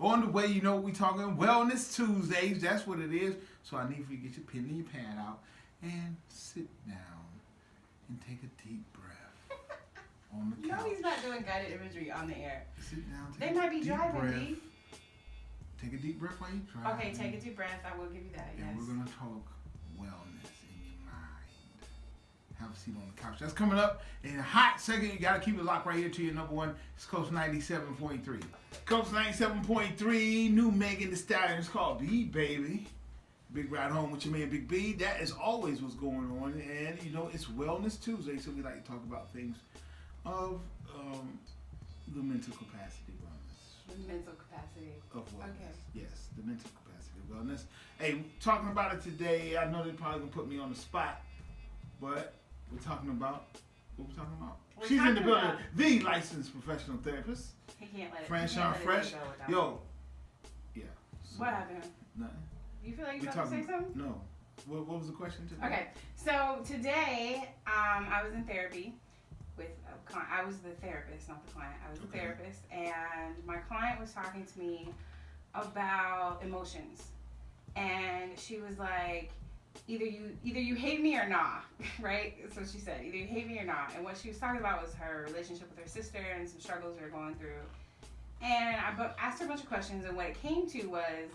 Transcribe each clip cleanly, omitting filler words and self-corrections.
On the way, you know, we talking Wellness Tuesdays. That's what it is. So I need for you to get your pen and your pad out and sit down and take a deep breath on the couch. No, he's not doing guided imagery on the air. Sit down. They might be driving, D. Take a deep breath while you drive. Okay, take a deep breath. I will give you that. And yes. we're gonna talk wellness in your mind. Have a seat on the couch. That's coming up in a hot second. You gotta keep it locked right here to your number one. It's Coast 97.3. Coast 97.3. New Megan Thee Stallion. It's called B Baby. Big Ride Home with your man Big B. That is always what's going on, and you know it's Wellness Tuesday, so we like to talk about things of the mental capacity wellness. The mental capacity Of wellness. Okay. Yes, the mental capacity of wellness. Hey, talking about it today, I know they're probably going to put me on the spot, but we're talking about, what we're talking about? She's in the building, the licensed professional therapist. He can't let it Franshawn Fresh. Yo. Yeah. So, what happened? Nothing. You feel like you're about to say something? No. What was the question today? Okay, so today I was in therapy with a client. I was the therapist, not the client. I was the therapist, and my client was talking to me about emotions, and she was like, either you hate me or not, right? That's what she said. Either you hate me or not. And what she was talking about was her relationship with her sister and some struggles they were going through. And I asked her a bunch of questions, and what it came to was,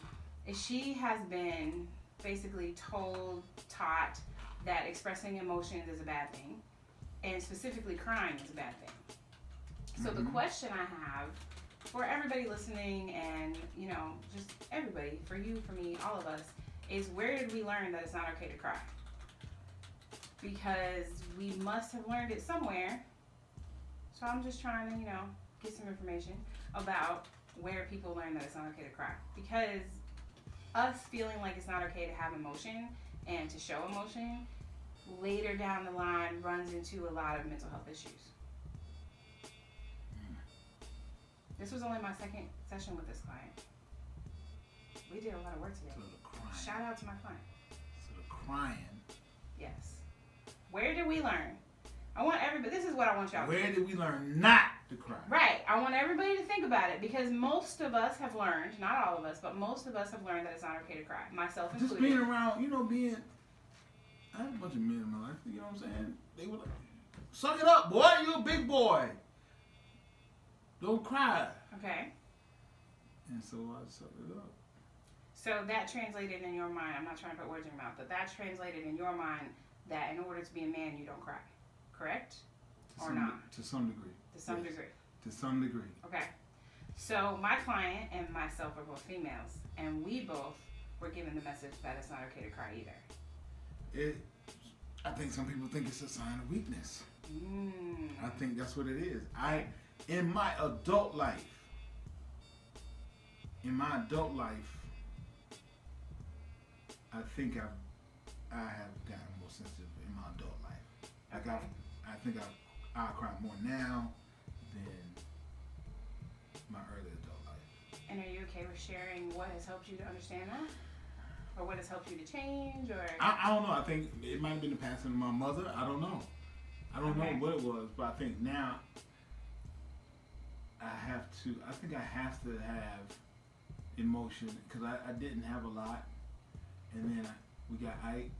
is she has been basically taught that expressing emotions is a bad thing, and specifically crying is a bad thing. So the question I have for everybody listening, and you know, just everybody, for you, for me, all of us, is where did we learn that it's not okay to cry? Because we must have learned it somewhere. So I'm just trying to, you know, get some information about where people learn that it's not okay to cry. Because us feeling like it's not okay to have emotion and to show emotion later down the line runs into a lot of mental health issues. This was only my second session with this client. We did a lot of work together. So the crying. Shout out to my client. So the crying. Yes. Where did we learn? I want everybody, this is what I want y'all to do. Where did we learn not to cry? Right. I want everybody to think about it, because most of us have learned, not all of us, but most of us have learned that it's not okay to cry. Myself included. Just being around, you know, I had a bunch of men in my life, you know what I'm saying? They were like, suck it up, boy, you a big boy. Don't cry. Okay. And so I sucked it up. So that translated in your mind, I'm not trying to put words in your mouth, but that translated in your mind that in order to be a man, you don't cry. Correct? Or not? To some degree. To some Yes. degree. To some degree. Okay. So my client and myself are both females, and we both were given the message that it's not okay to cry either. I think some people think it's a sign of weakness. Mm. I think that's what it is. In my adult life, I think I have gotten more sensitive in my adult life. Like Okay. I think I cry more now than my early adult life. And are you okay with sharing what has helped you to understand that? Or what has helped you to change? Or I don't know. I think it might have been the passing of my mother. I don't know. I don't know what it was, but I think now I have to have emotion, because I didn't have a lot, and then we got Ike,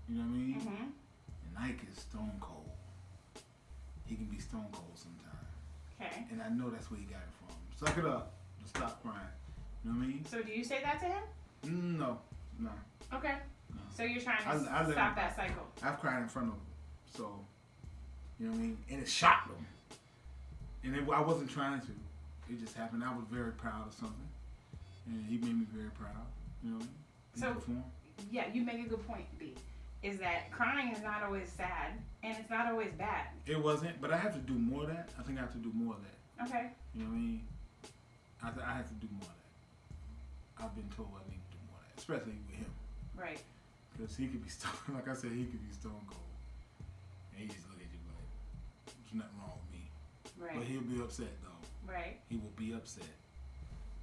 you know what I mean? Mm-hmm. And Ike is stone cold. He can be stone cold sometimes. Okay. And I know that's where he got it from. Suck it up and stop crying. You know what I mean? So do you say that to him? No. Okay. No. So you're trying to I stop that cycle. I've cried in front of him, so, you know what I mean? And it shocked him. And I wasn't trying to. It just happened. I was very proud of something. And he made me very proud. You know what I mean? So, yeah, you make a good point, B. Is that crying is not always sad, and it's not always bad. It wasn't, but I have to do more of that. I think I have to do more of that. Okay. You know what I mean? I have to do more of that. I've been told I need to do more of that, especially with him. Right. Because he could be stone, like I said, he could be stone cold. And he just look at you like, there's nothing wrong with me. Right. But he'll be upset though. Right. He will be upset.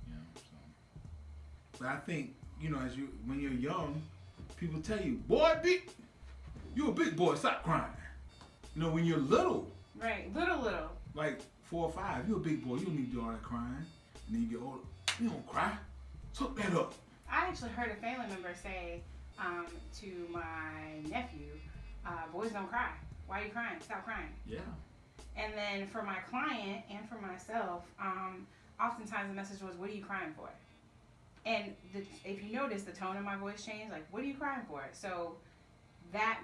You know, so. But I think, you know, when you're young, people tell you, boy, you a big boy, stop crying. You know, when you're little. Right. Little. Like 4 or 5, you're a big boy, you don't need to do all that crying. And then you get older, you don't cry. Took that up. I actually heard a family member say to my nephew, boys don't cry. Why are you crying? Stop crying. Yeah. And then for my client and for myself, oftentimes the message was, what are you crying for? And if you notice, the tone of my voice changed. Like, what are you crying for? So that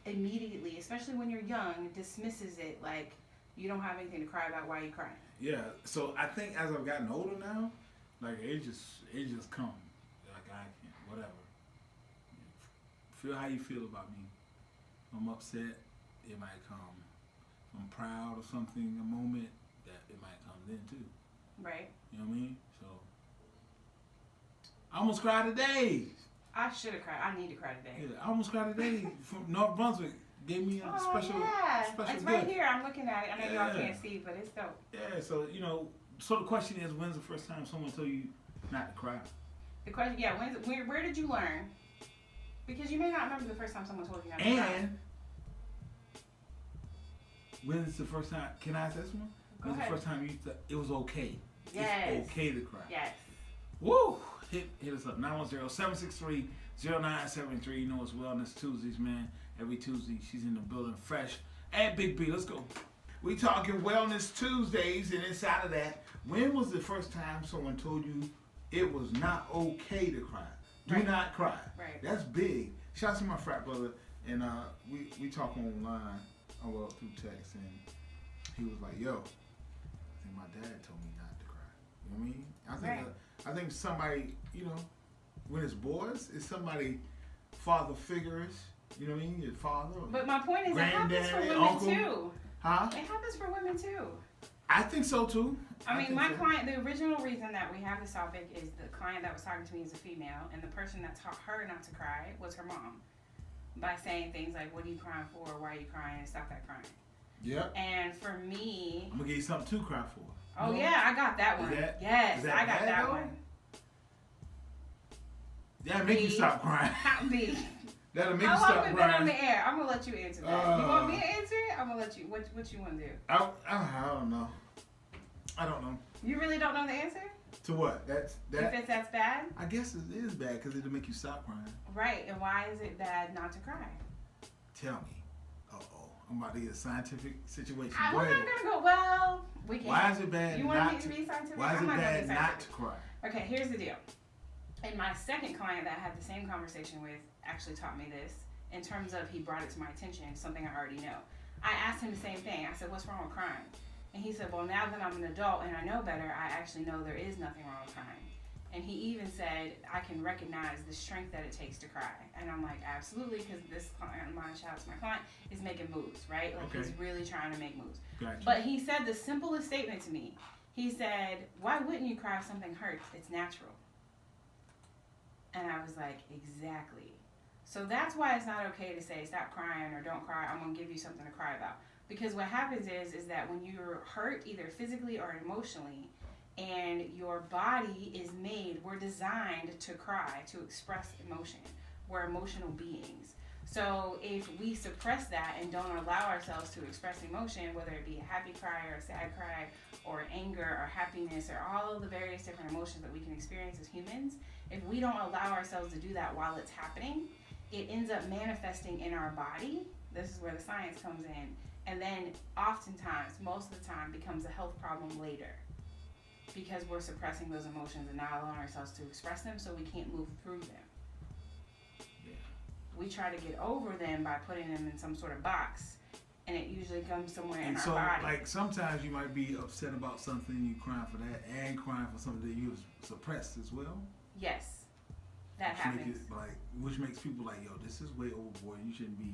immediately, especially when you're young, dismisses it like you don't have anything to cry about. Why are you crying? Yeah. So I think as I've gotten older now, like it just comes. Like I can't, whatever. Feel how you feel about me. If I'm upset, it might come. If I'm proud of something, a moment, that it might come then too. Right. You know what I mean? So I almost cried today. I should have cried. I need to cry today. Yeah, I almost cried today from North Brunswick. Gave me a special it's gift. right here. I'm looking at it. I know y'all can't see, but it's dope. Yeah, so so the question is, when's the first time someone told you not to cry? The question, where did you learn? Because you may not remember the first time someone told you not to cry. And when's the first time? Can I ask this one? When's the first time you thought it was okay? Yes. It's okay to cry. Yes. Woo! Hit us up 910-763-0973. You know it's Wellness Tuesdays, man. Every Tuesday she's in the building fresh. At Big B, let's go. We talking Wellness Tuesdays, and inside of that, when was the first time someone told you it was not okay to cry? Do not cry. Right. That's big. Shout out to my frat brother, and we talk online, through text, and he was like, "Yo, I think my dad told me not to cry." You know what I mean? I think somebody, when it's boys, it's somebody father figures. You know what I mean? Your father. But my point is, it happens for women uncle. too. Huh? It happens for women too. I think so too. I mean, my client, the original reason that we have this topic is the client that was talking to me is a female, and the person that taught her not to cry was her mom. By saying things like, what are you crying for? Why are you crying? And stop that crying. Yep. And for me... I'm going to give you something to cry for. Oh, yeah, I got that one. Yes, I got that one. That'll make you stop crying. B. That'll make you stop crying. How long we been on the air? I'm going to let you answer that. You want me to answer it? I'm going to let you. What you want to do? I don't know. I don't know. You really don't know the answer? To what? That's bad? I guess it is bad because it'll make you stop crying. Right. And why is it bad not to cry? Tell me. Uh-oh. I'm about to get a scientific situation. We're not going to go, well, we can. Why is it bad You want me to be scientific? Why is it bad not to cry? Okay, here's the deal. And my second client that I had the same conversation with actually taught me this in terms of he brought it to my attention, something I already know. I asked him the same thing. I said, what's wrong with crying? And he said, well, now that I'm an adult and I know better, I actually know there is nothing wrong with crying. And he even said, I can recognize the strength that it takes to cry. And I'm like, absolutely, because this client of mine, shout out to my client, is making moves, right? Like he's really trying to make moves. Gotcha. But he said the simplest statement to me. He said, why wouldn't you cry if something hurts? It's natural. And I was like, exactly. So that's why it's not okay to say, stop crying or don't cry. I'm going to give you something to cry about. Because what happens is that when you're hurt, either physically or emotionally, and your body is made, we're designed to cry, to express emotion. We're emotional beings. So if we suppress that and don't allow ourselves to express emotion, whether it be a happy cry or a sad cry or anger or happiness or all of the various different emotions that we can experience as humans, if we don't allow ourselves to do that while it's happening, it ends up manifesting in our body. This is where the science comes in. And then oftentimes, most of the time, becomes a health problem later. Because we're suppressing those emotions and not allowing ourselves to express them, so we can't move through them. Yeah. We try to get over them by putting them in some sort of box, and it usually comes somewhere in our body. And so, like, sometimes you might be upset about something, you crying for that, and crying for something that you suppressed as well. Yes, that happens. Which makes people like, yo, this is way overboard. You shouldn't be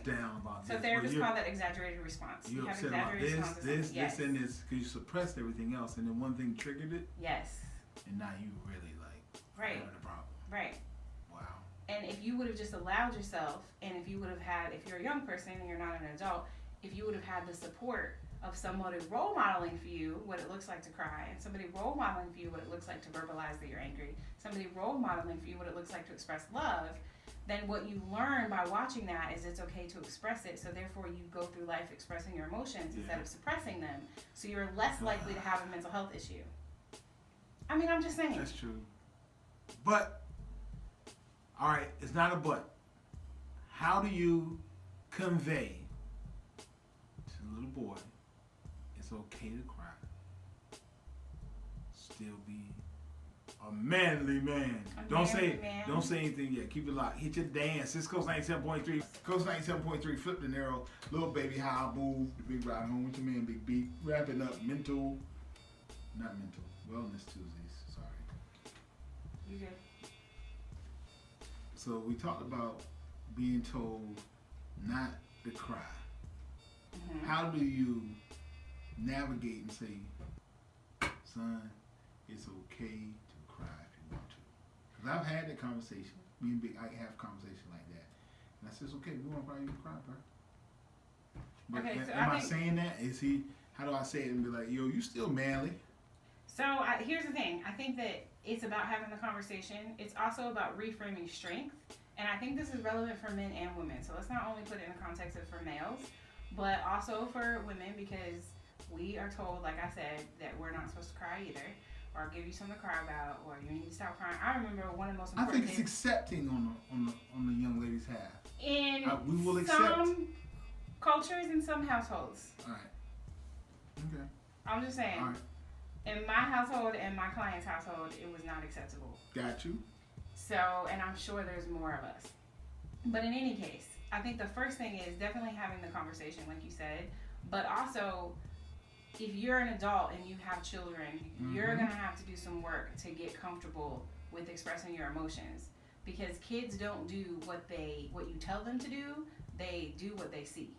down about this. So therapists call that exaggerated response. You're upset about this, and this, because you suppressed everything else, and then one thing triggered it. Yes. And now you really having a problem. Right. Wow. And if you would have just allowed yourself, and if you would have had, if you're a young person and you're not an adult, if you would have had the support of somebody role modeling for you what it looks like to cry, and somebody role modeling for you what it looks like to verbalize that you're angry, somebody role modeling for you what it looks like to express love, then what you learn by watching that is it's okay to express it. So therefore you go through life expressing your emotions instead of suppressing them. So you're less likely to have a mental health issue. mean, I'm just saying. That's true. But, all right, it's not a but. How do you convey to the little boy it's okay to cry? Still be a manly man. Don't say anything yet. Keep it locked. Hit your dance. This Coast 97.3. Coast 97.3. Flip the narrow. Little baby, how I move. The big ride home with your man, Big B. Wrapping up not mental. Wellness Tuesdays. Sorry. You good? So we talked about being told not to cry. Mm-hmm. How do you navigate and say, son, it's okay to cry if you want to? Because I've had that conversation. Me and Big I have conversation like that. And I said, it's okay. If you want to cry, you can cry, bro. But Okay, so am I saying that? How do I say it and be like, yo, you still manly? So here's the thing. I think that it's about having the conversation. It's also about reframing strength. And I think this is relevant for men and women. So let's not only put it in the context of for males, but also for women, because we are told, like I said, that we're not supposed to cry either, or give you something to cry about, or you need to stop crying. I remember one of the most important I think it's accepting on the young lady's half. In we will some accept cultures and some households. All right. Okay. I'm just saying. All right. In my household and my client's household, it was not acceptable. Got you. So, and I'm sure there's more of us. But in any case, I think the first thing is definitely having the conversation, like you said. But also, if you're an adult and you have children, you're going to have to do some work to get comfortable with expressing your emotions. Because kids don't do what you tell them to do, they do what they see.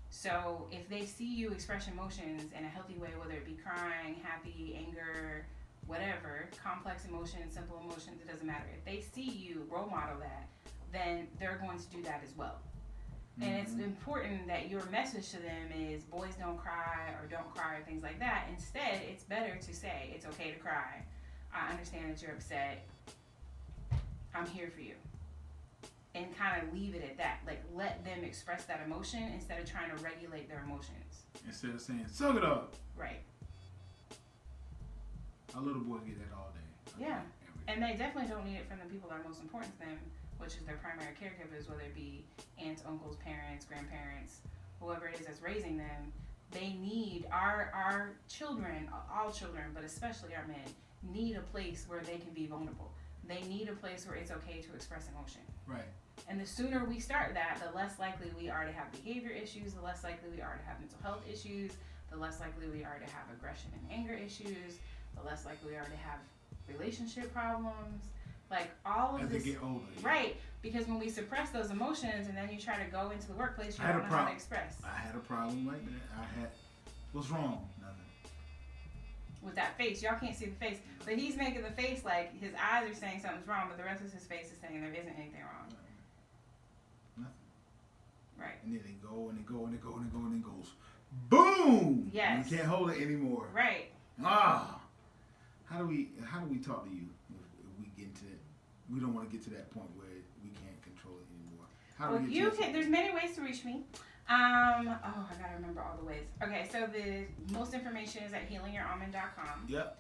So if they see you express emotions in a healthy way, whether it be crying, happy, anger, whatever, complex emotions, simple emotions, it doesn't matter. If they see you role model that, then they're going to do that as well. And it's important that your message to them is boys don't cry or don't cry or things like that. Instead, it's better to say it's okay to cry. I understand that you're upset. I'm here for you. And kind of leave it at that. Like, let them express that emotion instead of trying to regulate their emotions. Instead of saying, suck it up. Right. Our little boys get that all day. Yeah. And they definitely don't need it from the people that are most important to them, which is their primary caregivers, whether it be aunts, uncles, parents, grandparents, whoever it is that's raising them. They need, our children, all children, but especially our men, need a place where they can be vulnerable. They need a place where it's okay to express emotion. Right. And the sooner we start that, the less likely we are to have behavior issues, the less likely we are to have mental health issues, the less likely we are to have aggression and anger issues, the less likely we are to have relationship problems. Like all of this. As they get older. Yeah. Right. Because when we suppress those emotions and then you try to go into the workplace, you don't know how to express. I had a problem like that. What's wrong? Nothing. With that face. Y'all can't see the face. But he's making the face like his eyes are saying something's wrong, but the rest of his face is saying there isn't anything wrong. Nothing. Right. And then they go and they go and they go and they go and then it goes boom. Yes. And you can't hold it anymore. Right. Ah. How do we talk to you if we get to it? We don't want to get to that point where we can't control it anymore. How do we get to there's many ways to reach me. I gotta remember all the ways. Okay, so the most information is at healingyouralmond.com. Yep.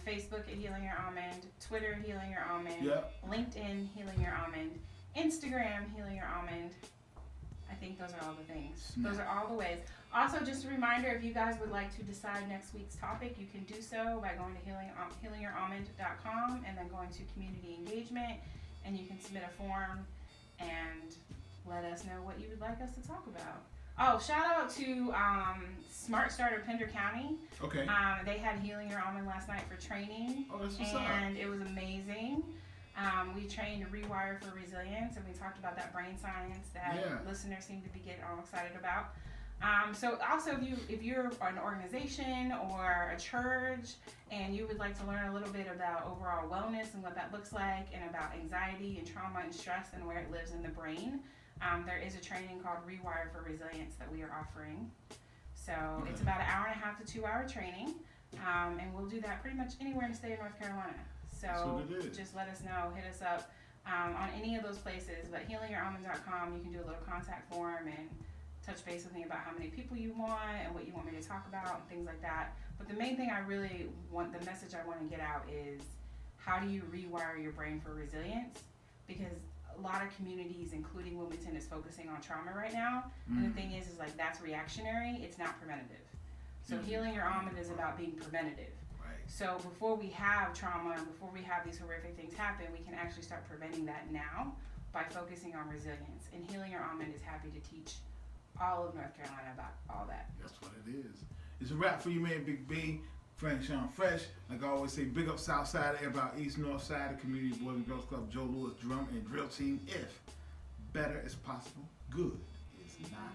Facebook at Healing Your Almond, Twitter Healing Your Almond, Yep. LinkedIn Healing Your Almond, Instagram Healing Your Almond. I think those are all the things. Those are all the ways. Also, just a reminder, if you guys would like to decide next week's topic, you can do so by going to healingyouralmond.com and then going to community engagement, and you can submit a form and let us know what you would like us to talk about. Oh, shout out to Smart Starter Pender County. Okay. They had Healing Your Almond last night for training. Oh, that's what's up. And it was amazing. We trained to Rewire for Resilience, and we talked about that brain science that listeners seem to be getting all excited about. So also, if you're an organization or a church and you would like to learn a little bit about overall wellness and what that looks like, and about anxiety and trauma and stress and where it lives in the brain, there is a training called Rewire for Resilience that we are offering. So it's about an 1.5 to 2 hour training, and we'll do that pretty much anywhere in the state of North Carolina. So just let us know, hit us up on any of those places. But healingyouralmond.com, you can do a little contact form and touch base with me about how many people you want and what you want me to talk about and things like that. But the main thing I really want, the message I want to get out is, how do you rewire your brain for resilience? Because a lot of communities, including Wilmington, is focusing on trauma right now. And the thing is like, that's reactionary, it's not preventative. So healing your almond is about being preventative. Right. So before we have trauma and before we have these horrific things happen, we can actually start preventing that now by focusing on resilience. And Healing Your Almond is happy to teach all of North Carolina about all that. That's what it is. It's a wrap for you, man. Big B, Frank Sean Fresh. Like I always say, big up South Side, everybody East, North Side, the Community Boys and Girls Club, Joe Lewis, Drum and Drill Team. If better is possible, good is not